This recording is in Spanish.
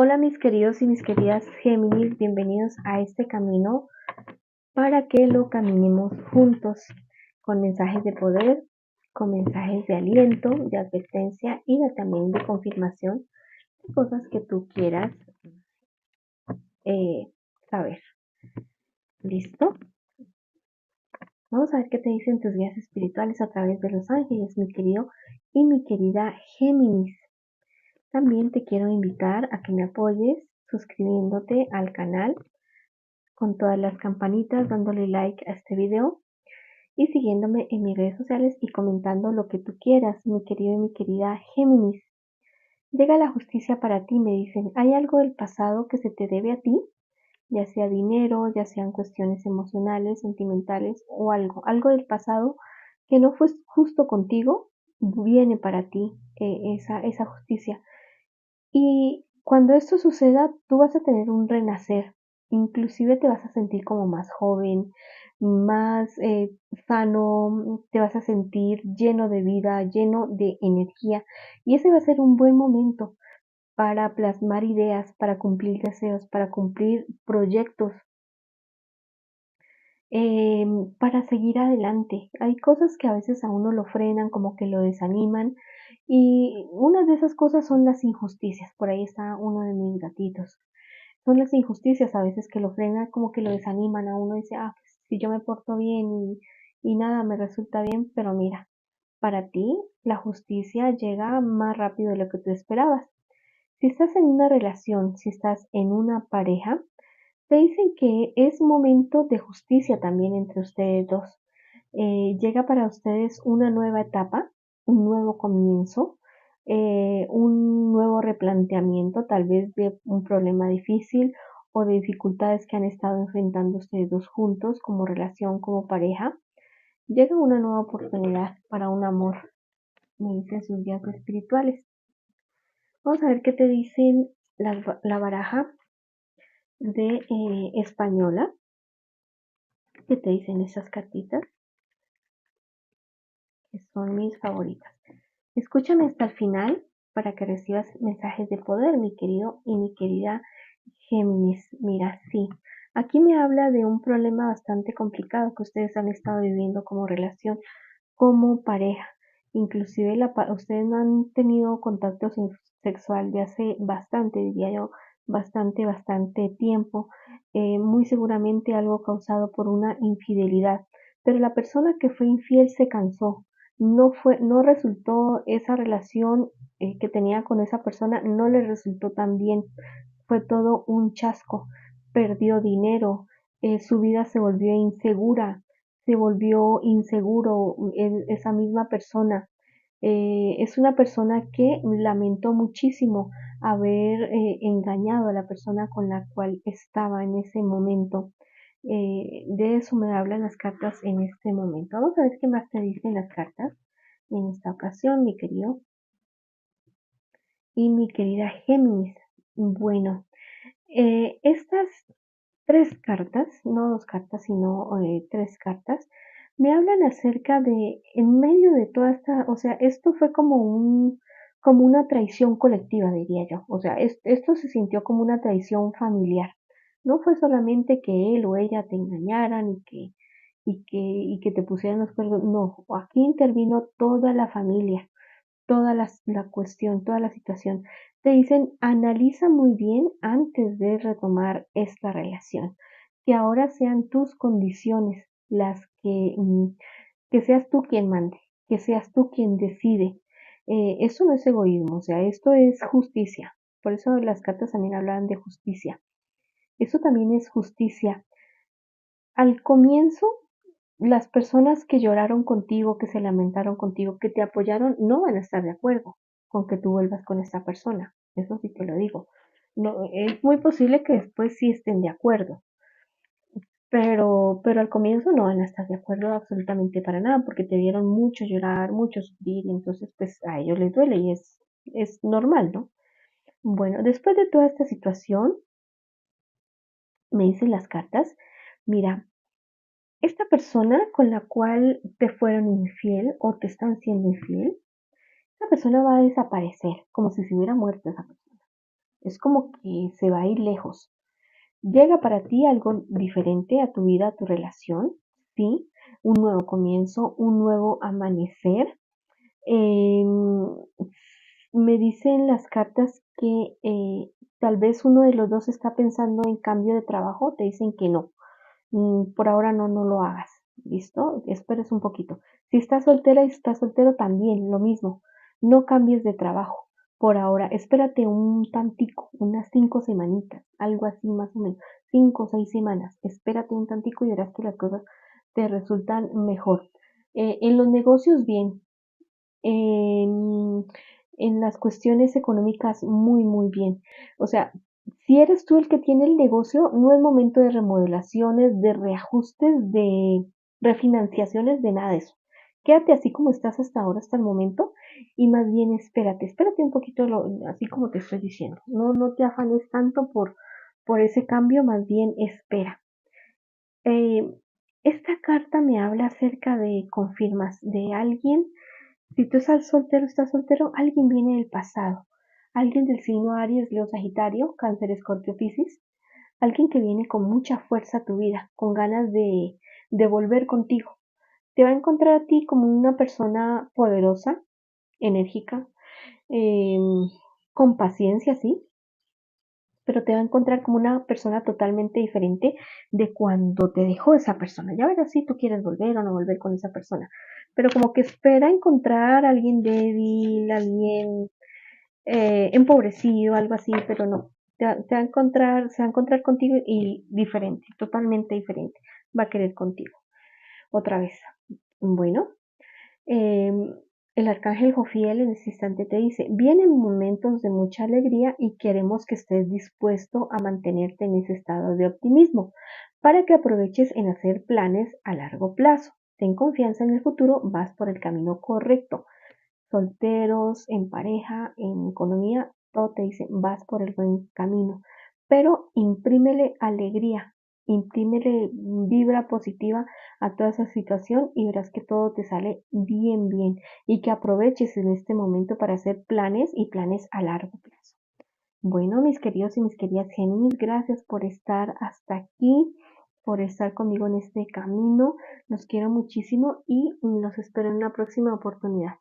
Hola mis queridos y mis queridas Géminis, bienvenidos a este camino para que lo caminemos juntos con mensajes de poder, con mensajes de aliento, de advertencia y también de confirmación de cosas que tú quieras eh, saber. ¿Listo? Vamos a ver qué te dicen tus guías espirituales a través de los ángeles, mi querido y mi querida Géminis. También te quiero invitar a que me apoyes suscribiéndote al canal con todas las campanitas, dándole like a este video y siguiéndome en mis redes sociales y comentando lo que tú quieras, mi querido y mi querida Géminis. Llega la justicia para ti, me dicen. ¿Hay algo del pasado que se te debe a ti? Ya sea dinero, ya sean cuestiones emocionales, sentimentales o algo del pasado que no fue justo contigo, viene para ti esa justicia. Y cuando esto suceda, tú vas a tener un renacer. Inclusive te vas a sentir como más joven, más sano, te vas a sentir lleno de vida, lleno de energía. Y ese va a ser un buen momento para plasmar ideas, para cumplir deseos, para cumplir proyectos, para seguir adelante. Hay cosas que a veces a uno lo frenan, como que lo desaniman, y una de esas cosas son las injusticias. Por ahí está uno de mis gatitos. Son las injusticias a veces que lo frenan, como que lo desaniman a uno. Dice, pues si yo me porto bien y nada me resulta bien, pero mira, para ti la justicia llega más rápido de lo que tú esperabas. Si estás en una relación, si estás en una pareja, te dicen que es momento de justicia también entre ustedes dos. Llega para ustedes una nueva etapa, un nuevo comienzo, un nuevo replanteamiento, tal vez de un problema difícil o de dificultades que han estado enfrentando ustedes dos juntos como relación, como pareja. Llega una nueva oportunidad para un amor, me dicen sus guías espirituales. Vamos a ver qué te dicen la baraja de española. ¿Qué te dicen esas cartitas? Que son mis favoritas. Escúchame hasta el final para que recibas mensajes de poder, mi querido y mi querida Géminis. Mira, sí, aquí me habla de un problema bastante complicado que ustedes han estado viviendo como relación, como pareja. Inclusive ustedes no han tenido contacto sexual de hace bastante, diría yo, bastante tiempo. Muy seguramente algo causado por una infidelidad. Pero la persona que fue infiel se cansó. No resultó esa relación que tenía con esa persona, no le resultó tan bien. Fue todo un chasco. Perdió dinero, su vida se volvió inseguro esa misma persona. Es una persona que lamentó muchísimo haber engañado a la persona con la cual estaba en ese momento. De eso me hablan las cartas en este momento. Vamos a ver qué más te dicen las cartas en esta ocasión, mi querido y mi querida Géminis. Bueno, estas tres cartas, no dos cartas, sino tres cartas, me hablan acerca de, en medio de toda esta, o sea, esto fue como una traición colectiva, diría yo. O sea, esto se sintió como una traición familiar. No fue solamente que él o ella te engañaran y que te pusieran los cuernos. No, aquí intervino toda la familia, toda la cuestión, toda la situación. Te dicen, analiza muy bien antes de retomar esta relación. Que ahora sean tus condiciones las que seas tú quien mande, que seas tú quien decide. Eso no es egoísmo, o sea, esto es justicia. Por eso las cartas también hablan de justicia. Eso también es justicia. Al comienzo, las personas que lloraron contigo, que se lamentaron contigo, que te apoyaron, no van a estar de acuerdo con que tú vuelvas con esta persona. Eso sí te lo digo. No, es muy posible que después sí estén de acuerdo, pero al comienzo no van a estar de acuerdo absolutamente para nada, porque te vieron mucho llorar, mucho sufrir, y entonces pues a ellos les duele y es normal, ¿no? Bueno, después de toda esta situación, me dicen las cartas, mira, esta persona con la cual te fueron infiel o te están siendo infiel, esa persona va a desaparecer, como si se hubiera muerto esa persona. es como que se va a ir lejos. Llega para ti algo diferente a tu vida, a tu relación, ¿sí? Un nuevo comienzo, un nuevo amanecer. Em, Me dicen las cartas que tal vez uno de los dos está pensando en cambio de trabajo, te dicen que no. Por ahora no lo hagas, ¿listo? Esperes un poquito. Si estás soltera y estás soltero también, lo mismo. No cambies de trabajo. Por ahora, espérate un tantico, unas 5 semanitas, algo así más o menos, 5 o 6 semanas. Espérate un tantico y verás que las cosas te resultan mejor. En los negocios, bien. En, en las cuestiones económicas, muy, muy bien. O sea, si eres tú el que tiene el negocio, no es momento de remodelaciones, de reajustes, de refinanciaciones, de nada de eso. Quédate así como estás hasta ahora, hasta el momento, y más bien espérate un poquito, así como te estoy diciendo. No te afanes tanto por ese cambio, más bien espera. Eh, Esta carta me habla acerca de confirmas de alguien. Si tú estás soltero, alguien viene del pasado. Alguien del signo Aries, Leo, Sagitario, Cáncer, Escorpio, Piscis. Alguien que viene con mucha fuerza a tu vida, con ganas de volver contigo. Te va a encontrar a ti como una persona poderosa, enérgica, em, con paciencia, sí, pero te va a encontrar como una persona totalmente diferente de cuando te dejó esa persona. Ya verás si tú quieres volver o no volver con esa persona, pero como que espera encontrar a alguien débil, alguien empobrecido, algo así, pero no. Te va a encontrar, se va a encontrar contigo y diferente, totalmente diferente. Va a querer contigo. Otra vez. Bueno, eh, el arcángel Jofiel en este instante te dice, vienen momentos de mucha alegría y queremos que estés dispuesto a mantenerte en ese estado de optimismo para que aproveches en hacer planes a largo plazo. Ten confianza en el futuro, vas por el camino correcto. Solteros, en pareja, en economía, todo te dice, vas por el buen camino. Pero imprímele alegría, imprímele vibra positiva a toda esa situación y verás que todo te sale bien, bien. Y que aproveches en este momento para hacer planes y planes a largo plazo. Bueno, mis queridos y mis queridas Géminis, gracias por estar hasta aquí, por estar conmigo en este camino. Los quiero muchísimo y los espero en una próxima oportunidad.